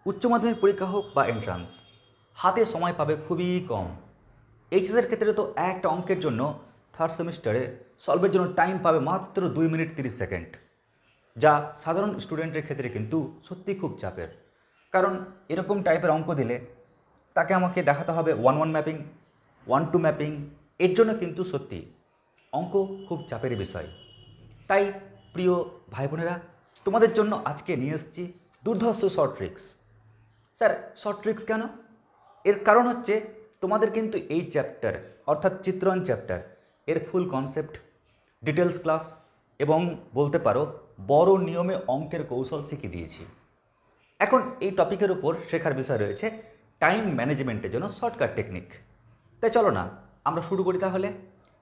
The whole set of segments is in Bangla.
উচ্চ মাধ্যমিক পরীক্ষা হোক বা এন্ট্রান্স, হাতে সময় পাবে খুবই কম। এইচএসের ক্ষেত্রে তো একটা অঙ্কের জন্য থার্ড সেমিস্টারে সলভের জন্য টাইম পাবে মাত্র 2 মিনিট 30 সেকেন্ড, যা সাধারণ স্টুডেন্টের ক্ষেত্রে কিন্তু সত্যি খুব চাপের। কারণ এরকম টাইপের অঙ্ক দিলে তাকে আমাকে দেখাতে হবে 1-1 ম্যাপিং, 1-2 ম্যাপিং। এর জন্য কিন্তু সত্যি অঙ্ক খুব চাপের বিষয়। তাই প্রিয় ভাই বোনেরা, তোমাদের জন্য আজকে নিয়ে এসেছি দুর্ধর্ষ short tricks. Sir, short tricks কেন? এর কারণ হচ্ছে তোমাদের কিন্তু এই চ্যাপ্টার অর্থাৎ চিত্রণ চ্যাপ্টার এর ফুল কনসেপ্ট, ডিটেলস ক্লাস এবং বলতে পারো বড় নিয়মে অঙ্কের কৌশল শিখিয়ে দিয়েছি। এখন এই টপিকের উপর শেখার বিষয় রয়েছে টাইম ম্যানেজমেন্টের জন্য শর্টকাট টেকনিক। তাই চলো না আমরা শুরু করি তাহলে।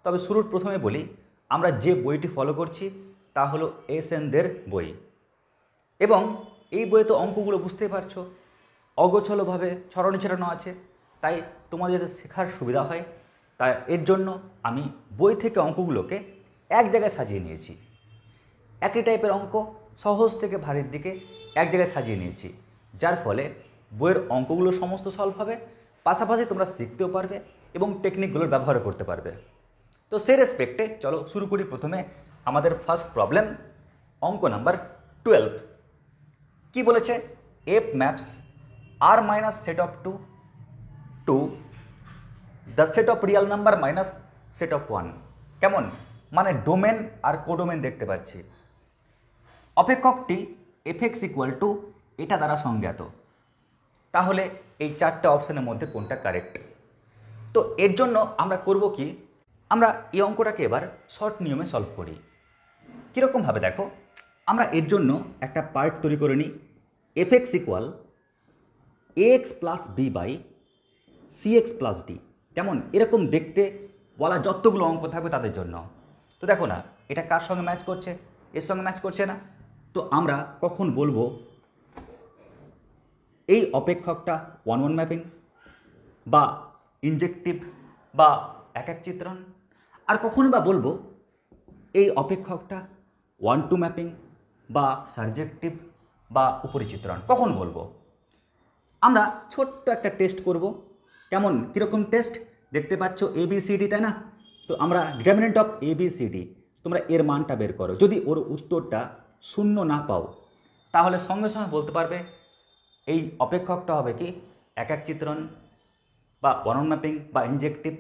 তবে শুরুর প্রথমে বলি, আমরা যে বইটি ফলো করছি তা হলো এসএনদের বই, এবং এই বইয়ে তো অঙ্কগুলো বুঝতেই পারছো অগোছলভাবে ছড়ানো ছেড়ানো আছে। তাই তোমাদের যাতে শেখার সুবিধা হয়, তাই এর জন্য আমি বই থেকে অঙ্কগুলোকে এক জায়গায় সাজিয়ে নিয়েছি। একই টাইপের অঙ্ক সহজ থেকে ভারীর দিকে এক জায়গায় সাজিয়ে নিয়েছি, যার ফলে বইয়ের অঙ্কগুলো সমস্ত সলভ হবে, পাশাপাশি তোমরা শিখতেও পারবে এবং টেকনিকগুলোর ব্যবহার করতে পারবে। তো সে রেসপেক্টে চলো শুরু করি। প্রথমে আমাদের ফার্স্ট প্রবলেম, অঙ্ক নাম্বার 12। কি বলেছে? F maps R minus set of to the set of real number minus set of 1। কেমন? মানে ডোমেন আর কোডোমেন দেখতে পাচ্ছি। অপেক্ষকটি এফএক্স ইকুয়াল টু এটা দ্বারা সংজ্ঞাত। তাহলে এই চারটে অপশানের মধ্যে কোনটা কারেক্ট? তো এর জন্য আমরা করব কি, আমরা এই অঙ্কটাকে এবার শর্ট নিয়মে সলভ করি। কীরকমভাবে দেখো, আমরা এর জন্য একটা পার্ট তৈরি করে নিই। F x equal x plus b by c x plus d. কেমন? এরকম দেখতে বলা যতগুলো অঙ্ক থাকবে তাদের জন্য। তো দেখো না, এটা কার সঙ্গে ম্যাচ করছে? এর সঙ্গে ম্যাচ করছে না? তো আমরা কখন বলবো এই অপেক্ষকটা 1-1 ম্যাপিং বা ইনজেকটিভ বা এক এক চিত্রণ, আর কখনই বা বলবো এই অপেক্ষকটা 1-2 ম্যাপিং বা সাবজেক্টিভ বা উপরিচিত্রণ? কখন বলবো? আমরা ছোট্ট একটা টেস্ট করব। কেমন? কীরকম টেস্ট? দেখতে পাচ্ছ ABCD, তাই না? তো আমরা ডিটারমিনেন্ট অফ ABCD, তোমরা এর মানটা বের করো। যদি ওর উত্তরটা 0 না পাও, তাহলে সঙ্গে সঙ্গে বলতে পারবে এই অপেক্ষকটা হবে কি এক এক চিত্রণ বা 1-1 ম্যাপিং বা ইনজেকটিভ।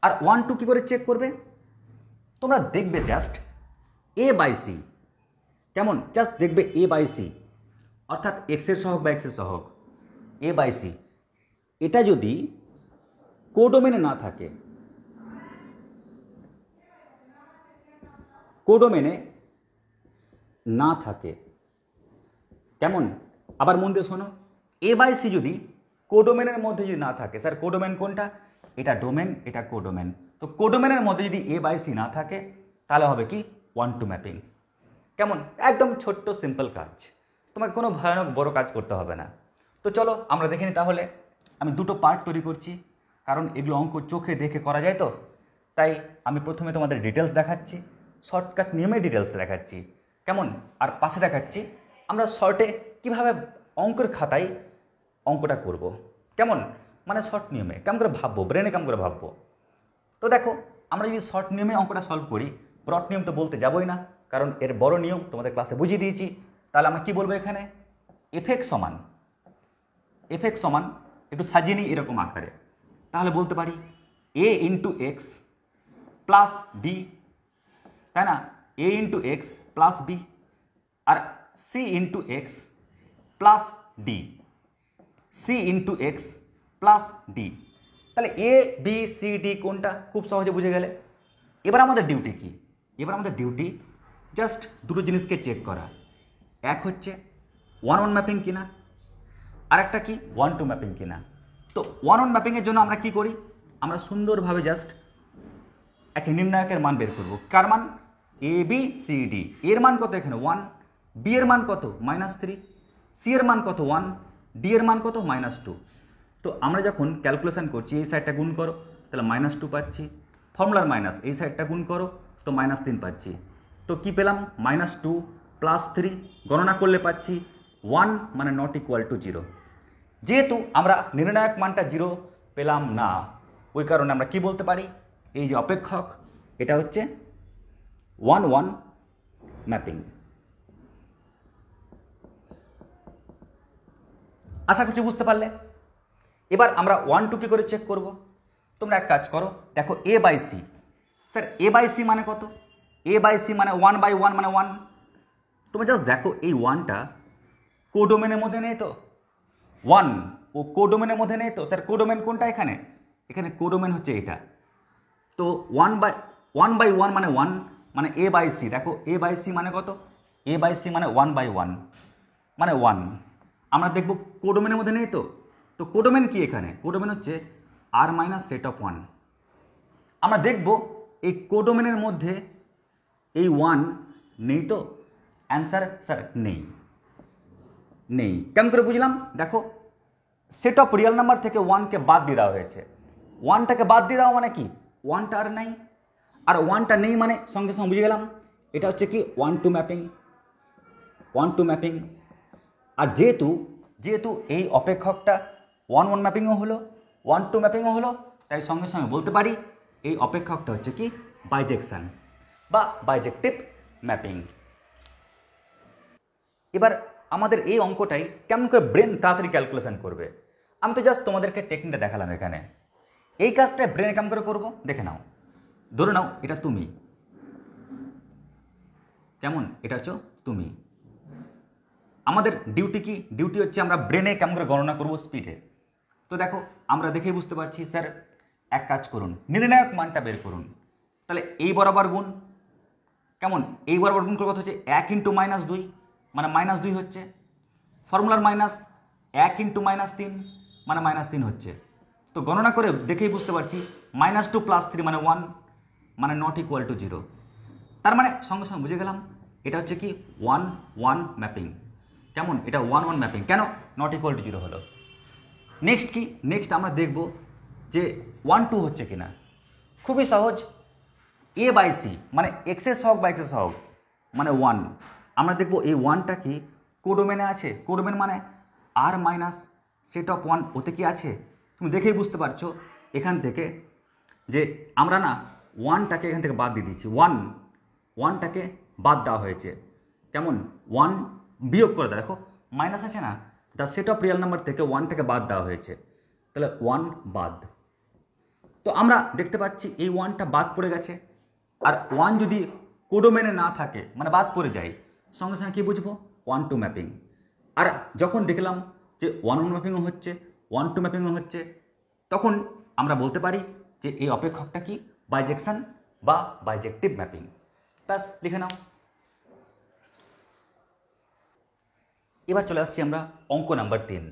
আর 1-2 কী করে চেক করবে? তোমরা দেখবে জাস্ট A/C। কেমন? জাস্ট দেখবে A/C, অর্থাৎ এক্সের সহগ বা এক্সের সহগ A/C। এটা যদি কোডোমেনে না থাকে, কোডোমেনে না থাকে, কেমন? আবার মন দিয়ে শোনো, A/C যদি কোডোমেনের মধ্যে যদি না থাকে, স্যার কোডোমেন কোনটা? এটা ডোমেন, এটা কোডোমেন। তো কোডোমেনের মধ্যে যদি A/C না থাকে, তাহলে হবে কি 1-2 ম্যাপিং। কেমন? একদম ছোট্ট সিম্পল কাজ, তোমাকে কোনো ভয়ানক বড় কাজ করতে হবে না। তো চলো আমরা দেখে নিই তাহলে। আমি দুটো পার্ট তৈরি করছি, কারণ এগুলো অঙ্ক চোখে দেখে করা যায় তো। তাই আমি প্রথমে তোমাদের ডিটেলস দেখাচ্ছি, শর্টকাট নিয়মে ডিটেলস দেখাচ্ছি। কেমন? আর পাশে দেখাচ্ছি আমরা শর্টে কিভাবে অঙ্কের খাতায় অঙ্কটা করব। কেমন? মানে শর্ট নিয়মে কেমন করে ভাববো, ব্রেনে কেমন করে ভাববো। তো দেখো, আমরা যদি শর্ট নিয়মে অঙ্কটা সলভ করি, ব্রড নিয়ম তো বলতে যাবোই না, কারণ এর বড় নিয়ম তোমাদের ক্লাসে বুঝিয়ে দিয়েছি। তাহলে আমরা কি বলবো এখানে? এফএক্স সমান একটু সাজিয়ে নিই এরকম আকারে। তাহলে বলতে পারি A into x plus b, তাই না? A into x plus b, আর C into x plus d, C into x plus d. তাহলে ABCD কোনটা? খুব সহজে বুঝে গেলে। এবার আমাদের ডিউটি কি? এবার আমাদের ডিউটি জাস্ট দুটো জিনিসকে চেক করা। এক হচ্ছে 1-1 ম্যাপিং কিনা, আর একটা কি 1-2 ম্যাপিং কিনা। তো 1-1 ম্যাপিংয়ের জন্য আমরা কি করি? আমরা সুন্দরভাবে জাস্ট একটা নির্ণায়কের মান বের করব। কার মান? ABCD। এর মান কত এখানে? 1। B এর মান কত? -3। C এর মান কত? 1। D এর মান কত? -2। তো আমরা যখন ক্যালকুলেশন করছি, এই সাইডটা গুণ করো, তাহলে -2 পাচ্ছি। ফর্মুলার মাইনাস, এই সাইডটা গুণ করো, তো -3 পাচ্ছি। তো কি পেলাম? -2 + 3 গণনা করলে পাচ্ছি ওয়ান মানে নট ইকুয়াল টু জিরো। যেহেতু আমরা নির্ণায়ক মানটা জিরো পেলাম না, ওই কারণে আমরা কি বলতে পারি, এই যে অপেক্ষক এটা হচ্ছে 1-1 ম্যাপিং। আশা করছি বুঝতে পারলে। এবার আমরা 1-2 কি করে চেক করব? তোমরা এক কাজ করো, দেখো a by c. Sir a by c মানে কত? এ বাই সি মানে 1/1 মানে 1। তোমরা জাস্ট দেখো এই 1টা কোডোমেনের মধ্যে নেই তো? 1 ও কোডোমেনের মধ্যে নেই তো? স্যার কোডোমেন কোনটা এখানে? এখানে কোডোমেন হচ্ছে এটা। তো 1/1 মানে 1 মানে এ বাই সি। দেখো এ বাই সি মানে কত? এ বাই সি মানে 1/1 মানে 1। আমরা দেখব কোডোমেনের মধ্যে নেই তো? তো কোডোমেন কি এখানে? কোডোমেন হচ্ছে আর মাইনাস সেট অফ 1। আমরা দেখব এই কোডোমেনের মধ্যে এই 1 নেই তো? অ্যান্সার স্যার নেই। নেই কেমন করে বুঝলাম? দেখো সেট অফ রিয়েল নাম্বার থেকে 1কে বাদ দিয়ে দেওয়া হয়েছে। 1টাকে বাদ দিয়ে দেওয়া মানে কি? 1টা আর নাই, আর 1টা নেই মানে সঙ্গে সঙ্গে বুঝে গেলাম এটা হচ্ছে কি 1-2 ম্যাপিং। 1-2 ম্যাপিং। আর যেহেতু এই অপেক্ষকটা 1-1 ম্যাপিংও হলো, 1-2 ম্যাপিংও হলো, তাই সঙ্গে সঙ্গে বলতে পারি এই অপেক্ষকটা হচ্ছে কি বাইজেকশন বা বাইজেক্টিভ ম্যাপিং। এবার আমাদের এই অঙ্কটাই কেমন করে ব্রেন তাড়াতাড়ি ক্যালকুলেশন করবে। আমি তো জাস্ট তোমাদেরকে টেকনিকটা দেখালাম এখানে। এই কাজটা ব্রেনে কেমন করে করবো দেখে নাও। ধরে নাও এটা তুমি, কেমন? এটা হচ্ছে তুমি। আমাদের ডিউটি কি? ডিউটি হচ্ছে আমরা ব্রেনে কেমন করে গণনা করবো স্পিডে। তো দেখো আমরা দেখেই বুঝতে পারছি। স্যার এক কাজ করুন, নির্ণায়ক মানটা বের করুন। তাহলে এই বরাবর গুণ, কেমন? এই বরাবর গুণ করে কত হচ্ছে? 1 × -2 মানে -2 হচ্ছে। ফর্মুলার মাইনাস 1 × -3 মানে -3 হচ্ছে। তো গণনা করে দেখেই বুঝতে পারছি -2 + 3 মানে 1 মানে নট ইকুয়াল টু 0। তার মানে সঙ্গে সঙ্গে বুঝে গেলাম এটা হচ্ছে কি 1-1 ম্যাপিং। কেমন? এটা 1-1 ম্যাপিং। কেন? নট ইকুয়াল টু 0 হলো। নেক্সট কি? নেক্সট আমরা দেখব যে 1-2 হচ্ছে কিনা। খুবই সহজ। এ বাই সি মানে এক্সের সহগ বা এক্সের সহগ মানে 1। আমরা দেখব এই 1টা কি কোডোমেনে আছে। কোডোমেন মানে আর মাইনাস সেট অফ 1 ওতে কি আছে? তুমি দেখেই বুঝতে পারছো এখান থেকে যে আমরা না 1টাকে এখান থেকে বাদ দিয়ে দিচ্ছি। 1টাকে বাদ দেওয়া হয়েছে। কেমন? 1 বিয়োগ করে দাও। দেখো মাইনাস আছে না, the set of real number থেকে 1টাকে বাদ দেওয়া হয়েছে। তাহলে 1 বাদ। তো আমরা দেখতে পাচ্ছি এই 1টা বাদ পড়ে গেছে। আর 1 যদি কোডোমেনে না থাকে মানে বাদ পড়ে যায়, সঙ্গে সঙ্গে কী বুঝবো? 1-2 ম্যাপিং। আর যখন দেখলাম যে 1-1 ম্যাপিংও হচ্ছে, 1-2 ম্যাপিংও হচ্ছে, তখন আমরা বলতে পারি যে এই অপেক্ষকটা কি বাইজেকশন বা বাইজেক্টিভ ম্যাপিং। ব্যাস লিখে নাও। এবার চলে আসছি আমরা অঙ্ক নাম্বার 3।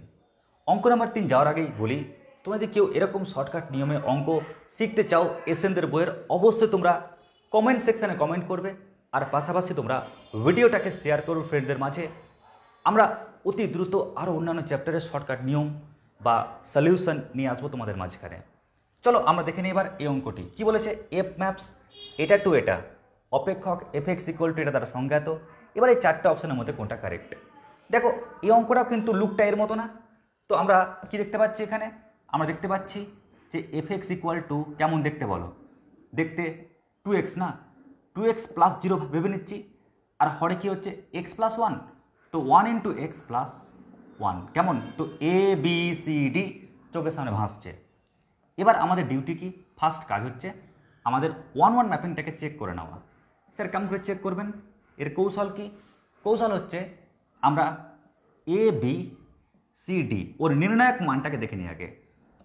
অঙ্ক নাম্বার 3 যাওয়ার আগেই বলি, তোমরা যদি কেউ এরকম শর্টকাট নিয়মে অঙ্ক শিখতে চাও এসএনদের বইয়ের, অবশ্যই তোমরা কমেন্ট সেকশানে কমেন্ট করবে। আর পাশাপাশি তোমরা ভিডিওটাকে শেয়ার করো ফ্রেন্ডদের মাঝে। আমরা অতি দ্রুত আরও অন্যান্য চ্যাপ্টারের শর্টকাট নিয়ম বা সলিউশন নিয়ে আসবো তোমাদের মাঝখানে। চলো আমরা দেখে নিই এবার এই অঙ্কটি কি বলেছে। এফ ম্যাপস এটা টু এটা, অপেক্ষক এফ এক্স ইকুয়াল টু এটা দ্বারা সংজ্ঞাত। এবার এই 4টে অপশনের মধ্যে কোনটা কারেক্ট? দেখো এই অঙ্কটাও কিন্তু লুকটা এর মতো না। তো আমরা কি দেখতে পাচ্ছি এখানে? আমরা দেখতে পাচ্ছি যে এফ এক্স ইকুয়াল টু কেমন দেখতে বলো? দেখতে 2x না, 2x + 0 ভেবে নিচ্ছি। আর হরে কি হচ্ছে? x + 1, তো 1 × x + 1। কেমন? তো এ বি সি ডি চোখের সামনে ভাসছে। এবার আমাদের ডিউটি কি? ফার্স্ট কাজ হচ্ছে আমাদের 1-1 ম্যাপিংটাকে চেক করে নেওয়া। স্যার কেমন করে চেক করবেন? এর কৌশল কি? কৌশল হচ্ছে আমরা এ বি সি ডি ওর নির্ণায়ক মানটাকে দেখে নিই আগে।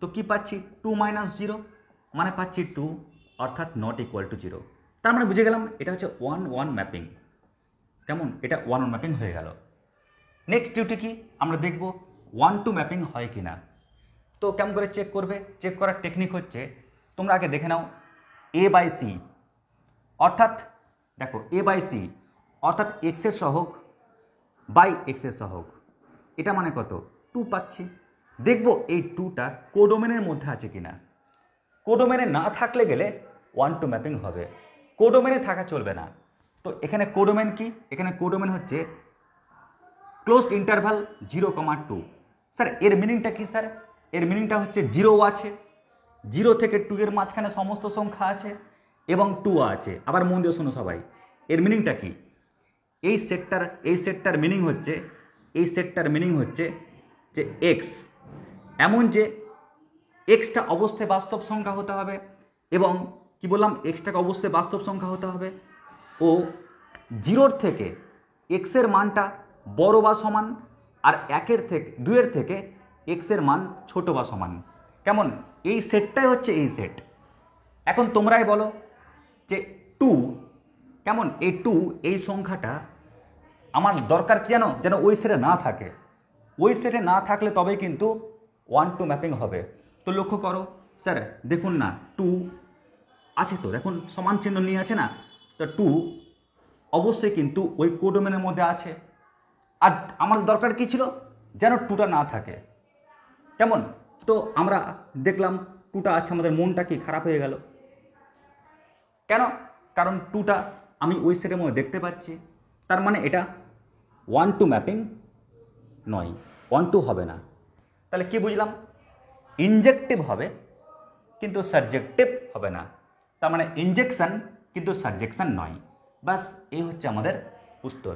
তো কি পাচ্ছি? 2 - 0 মানে পাচ্ছি 2, অর্থাৎ নট ইকুয়াল টু 0। তার মানে বুঝে গেলাম এটা হচ্ছে 1-1 ম্যাপিং। কেমন? এটা 1-1 ম্যাপিং হয়ে গেল। নেক্সট ডিউটি কি? আমরা দেখব 1-2 ম্যাপিং হয় কি না। তো কেমন করে চেক করবে? চেক করার টেকনিক হচ্ছে তোমরা আগে দেখে নাও এ বাই সি, অর্থাৎ দেখো এ বাই সি অর্থাৎ এক্সের সহগ বাই এক্সের সহগ, এটা মানে কত? 2 পাচ্ছি। দেখব এই 2টা কোডোমেনের মধ্যে আছে কিনা। কোডোমেনে না থাকলে গেলে 1-2 ম্যাপিং হবে, কোডোমেনে থাকা চলবে না। তো এখানে কোডোমেন কি? এখানে কোডোমেন হচ্ছে ক্লোজড ইন্টারভাল 0,2। স্যার এর মিনিংটা কি স্যার? এর মিনিংটা হচ্ছে 0 আছে, 0 থেকে 2 এর মাঝখানে সমস্ত সংখ্যা আছে এবং 2 আছে। আবার মন দিয়ে শোনো সবাই, এর মিনিংটা কি? এই সেটটার মিনিং হচ্ছে যে এক্স এমন যে এক্সটা অবশ্যই বাস্তব সংখ্যা হতে হবে, এবং কি বললাম, এক্সটাকে অবশ্যই বাস্তব সংখ্যা হতে হবে, ও 0 থেকে এক্সের মানটা বড় বা সমান, আর 2 থেকে এক্সের মান ছোট বা সমান। কেমন? এই সেটটাই হচ্ছে এই সেট। এখন তোমরাই বলো যে 2 কেমন? এই 2 এই সংখ্যাটা আমার দরকার কি জানো? যেন ওই সেটে না থাকে। ওই সেটে না থাকলে তবেই কিন্তু 1-2 ম্যাপিং হবে। তো লক্ষ্য করো স্যার, দেখুন না 2 আছে, তো দেখুন সমান চিহ্ন নিয়ে আছে না, তো 2 অবশ্যই কিন্তু ওই কোডোমেনের মধ্যে আছে। আর আমার দরকার কি ছিল? যেন 2টা না থাকে। কেমন? তো আমরা দেখলাম 2টা আছে, আমাদের মনটা কি খারাপ হয়ে গেল কেন? কারণ 2টা আমি ওই সেটের মধ্যে দেখতে পাচ্ছি। তার মানে এটা 1-2 ম্যাপিং নয়, 1-2 হবে না। তাহলে কি বুঝলাম? ইনজেক্টিভ হবে কিন্তু সাবজেক্টিভ হবে না। তার মানে ইনজেকশন কিন্তু সাবজেকশন নয়। ব্যাস এই হচ্ছে আমাদের উত্তর।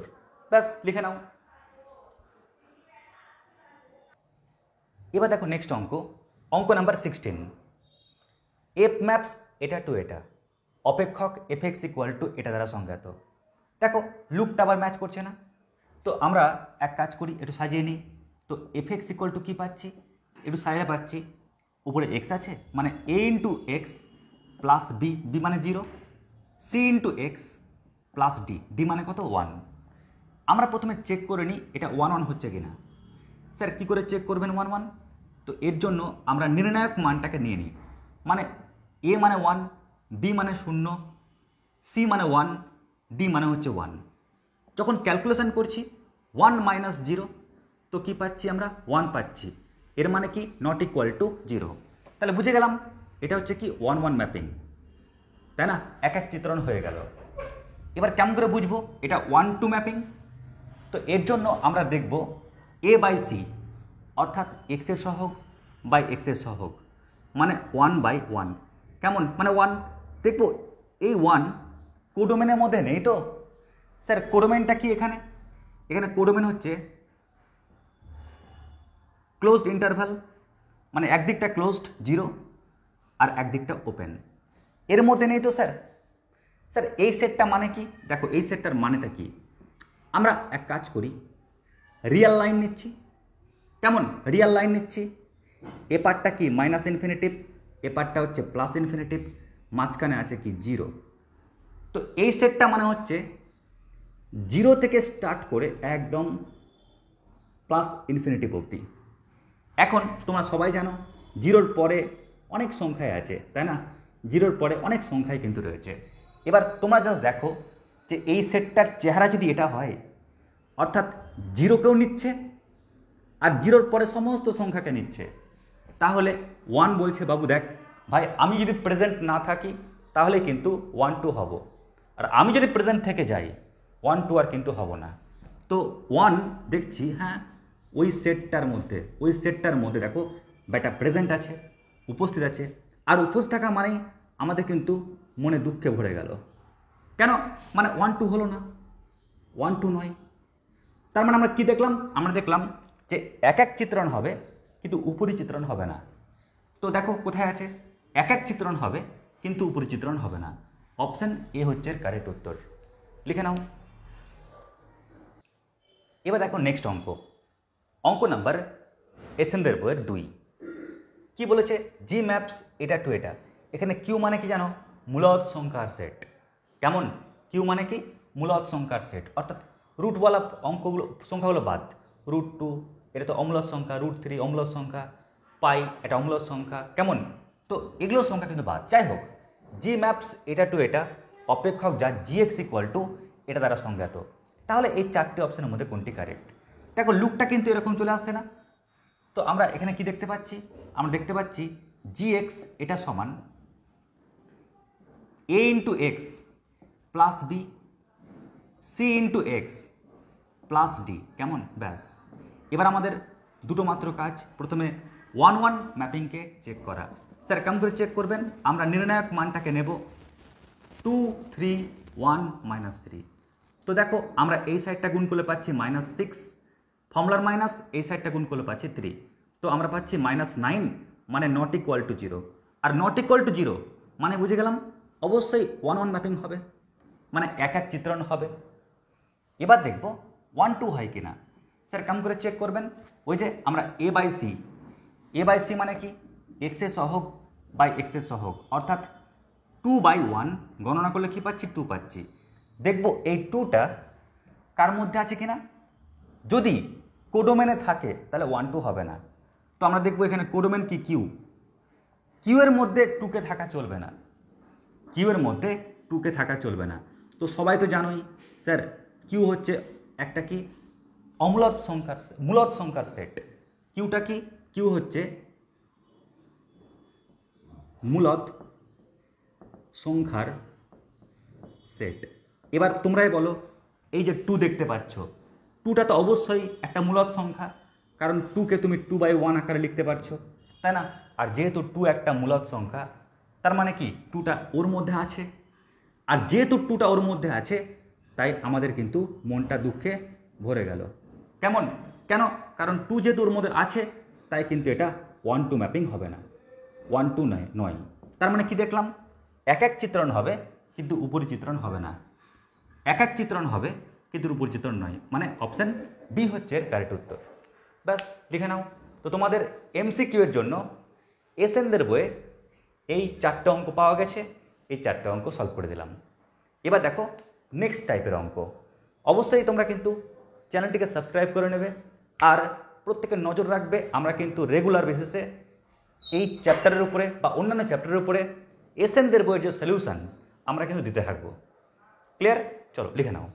ব্যাস লিখে নাও। এবার দেখো নেক্সট অঙ্ক নাম্বার 16। এফ ম্যাপস এটা টু এটা, অপেক্ষক এফ এক্স ইকুয়াল টু এটা দ্বারা সংজ্ঞাত। দেখো লুকটা আবার ম্যাচ করছে না, তো আমরা এক কাজ করি, একটু সাজিয়ে নিই। তো এফ এক্স ইকুয়াল টু কী পাচ্ছি? একটু সাজিয়ে পাচ্ছি, উপরে এক্স আছে মানে a into x plus b, b মানে 0, c into x plus d, d মানে কত? 1। আমরা প্রথমে চেক করে নিই এটা 1-1 হচ্ছে কিনা। স্যার কী করে চেক করবেন 1-1? তো এর জন্য আমরা নির্ণায়ক মানটাকে নিয়ে নিই, মানে এ মানে 1, বি মানে 0, সি মানে 1, ডি মানে হচ্ছে 1। যখন ক্যালকুলেশন করছি 1 মাইনাস 0, তো কী পাচ্ছি আমরা? 1 পাচ্ছি। এর মানে কি? Not equal to 0। তাহলে বুঝে গেলাম এটা হচ্ছে কি 1-1 ম্যাপিং, তাই না? এক চিত্রণ হয়ে গেল। এবার কেমন করে বুঝবো এটা 1-2 ম্যাপিং? তো এর জন্য আমরা দেখব এ বাই সি, অর্থাৎ এক্সের সহগ বাই এক্সের সহগ, মানে 1/1। কেমন? মানে 1। দেখব এই 1 কোডোমেনের মধ্যে নেই তো। স্যার কোডোমেনটা কি এখানে? এখানে কোডোমেন হচ্ছে ক্লোজড ইন্টারভাল, মানে একদিকটা ক্লোজড 0 আর একদিকটা ওপেন, এর মধ্যে নেই তো স্যার। স্যার এই সেটটা মানে কি? দেখো এই সেটটার মানেটা কি, আমরা এক কাজ করি, রিয়েল লাইন নিচ্ছি। কেমন? রিয়েল লাইন নিচ্ছি। এ পার্টটা কি মাইনাস ইনফিনিটিভ, এ পার্টটা হচ্ছে প্লাস ইনফিনিটিভ, মাঝখানে আছে কি 0। তো এই সেটটা মানে হচ্ছে 0 থেকে স্টার্ট করে একদম প্লাস ইনফিনিটিভ অবধি। এখন তোমরা সবাই জানো 0-র পরে অনেক সংখ্যায় আছে, তাই না? 0-র পরে অনেক সংখ্যায় কিন্তু রয়েছে। এবার তোমরা জাস্ট দেখো যে এই সেটটার চেহারা যদি এটা হয়, অর্থাৎ 0কেও নিচ্ছে আর 0-র পরে সমস্ত সংখ্যাকে নিচ্ছে, তাহলে 1 বলছে বাবু দেখ ভাই, আমি যদি প্রেজেন্ট না থাকি তাহলে কিন্তু 1-2 হব, আর আমি যদি প্রেজেন্ট থেকে যাই 1-2 আর কিন্তু হব না। তো 1 দেখছি, হ্যাঁ ওই সেটটার মধ্যে দেখো ব্যাটা প্রেজেন্ট আছে, উপস্থিত আছে। আর উপস্থিত থাকা মানেই আমাদের কিন্তু মনে দুঃখে ভরে গেল। কেন? মানে 1-2 হলো না, 1-2 নয়। তার মানে আমরা কি দেখলাম? আমরা দেখলাম যে এক চিত্রণ হবে কিন্তু উপরি চিত্রণ হবে না। তো দেখো কোথায় আছে, এক চিত্রণ হবে কিন্তু উপরি চিত্রণ হবে না। অপশন এ হচ্ছে কারেক্ট উত্তর। লিখে নাও। এবার দেখো নেক্সট অঙ্ক নাম্বার এসেনদের বইয়ের 2। কি বলেছে? জি ম্যাপস এটা টু এটা। এখানে কিউ মানে কি জানো? মূলদ সংখ্যার সেট। কেমন? কিউ মানে কি? মূলদ সংখ্যার সেট, অর্থাৎ রুটওয়ালা সংখ্যাগুলো বাদ। √2 এটা তো অমূলদ সংখ্যা, √3 অমূলদ সংখ্যা, পাই এটা অমূলদ সংখ্যা। কেমন? তো এগুলো সংখ্যা কিন্তু বাদ। যাই হোক, জি ম্যাপস এটা টু এটা, অপেক্ষক যা gx ইকুয়াল টু এটা দ্বারা সংজ্ঞাত। তাহলে এই 4টি অপশনের মধ্যে কোনটি কারেক্ট? দেখো লুকটা কিন্তু এরকম চলে আসছে না। তো আমরা এখানে কি দেখতে পাচ্ছি? আমরা দেখতে পাচ্ছি gx এটা সমান a into x plus b, c into x plus d. কেমন? ব্যাস। এবার আমাদের দুটো মাত্র কাজ, প্রথমে 1 1 ম্যাপিংকে চেক করা। স্যার কেমন করে চেক করবেন? আমরা নির্ণায়ক মানটাকে নেব 2 3 1 -3। তো দেখো আমরা এই সাইডটা গুণ করলে পাচ্ছি -6, ফর্মুলার মাইনাস এই সাইডটা গুণ করলে পাচ্ছি 3। তো আমরা পাচ্ছি -9 মানে not equal to 0। Are not equal to 0 মানে বুঝে গেলাম অবশ্যই 1 1 ম্যাপিং হবে, মানে এক এক চিত্রণ হবে। এবার দেখব 1 2 হয় কিনা। স্যার কেমন করে চেক করবেন? ওই যে আমরা এ বাই সি মানে কি? এক্স এর সহগ বাই এক্স এর সহগ, অর্থাৎ 2/1 গণনা করলে কি পাচ্ছি? 2 পাচ্ছি। দেখব এই 2টা কার মধ্যে আছে কিনা। যদি কোডোমেনে থাকে তাহলে 1 2 হবে না। তো আমরা দেখব এখানে কোডোমেন কি? কিউ এর মধ্যে 2কে থাকা চলবে না, কিউ এর মধ্যে 2কে থাকা চলবে না। তো সবাই তো জানোই স্যার কিউ হচ্ছে একটা কি? মূলদ সংখ্যার সেট। কিউটা কি? কিউ হচ্ছে মূলদ সংখ্যার সেট। এবার তোমরাই বলো, এই যে 2 দেখতে পাচ্ছ, 2টা তো অবশ্যই একটা মূলদ সংখ্যা, কারণ 2কে তুমি 2/1 আকারে লিখতে পারছো, তাই না? আর যেহেতু 2 একটা মূলদ সংখ্যা, তার মানে কি 2টা ওর মধ্যে আছে। আর যেহেতু 2টা ওর মধ্যে আছে, তাই আমাদের কিন্তু মনটা দুঃখে ভরে গেল। কেমন? কেন? কারণ 2 যেহেতু ওর মধ্যে আছে, তাই কিন্তু এটা 1 2 ম্যাপিং হবে না, 1 2 নয়। তার মানে কি দেখলাম? এক এক চিত্রণ হবে কিন্তু উপরি চিত্রণ হবে না, এক এক চিত্রণ হবে কিন্তু উপরি চিত্রণ নয়, মানে অপশান বি হচ্ছে কারেক্ট উত্তর। ব্যাস লিখে নাও। তো তোমাদের এমসিকিউ এর জন্য এসএনদের বইয়ে এই 4টে অঙ্ক পাওয়া গেছে, এই 4টে অঙ্ক সলভ করে দিলাম। এবার দেখো নেক্সট টাইপের অঙ্ক। অবশ্যই তোমরা কিন্তু চ্যানেলটিকে সাবস্ক্রাইব করে নেবে, আর প্রত্যেকের নজর রাখবে আমরা কিন্তু রেগুলার বেসিসে এই চ্যাপ্টারের উপরে বা অন্যান্য চ্যাপ্টারের উপরে এসএনদের বইয়ের যে সলিউশন আমরা কিন্তু দিতে থাকবো। ক্লিয়ার? চলো লিখে নাও।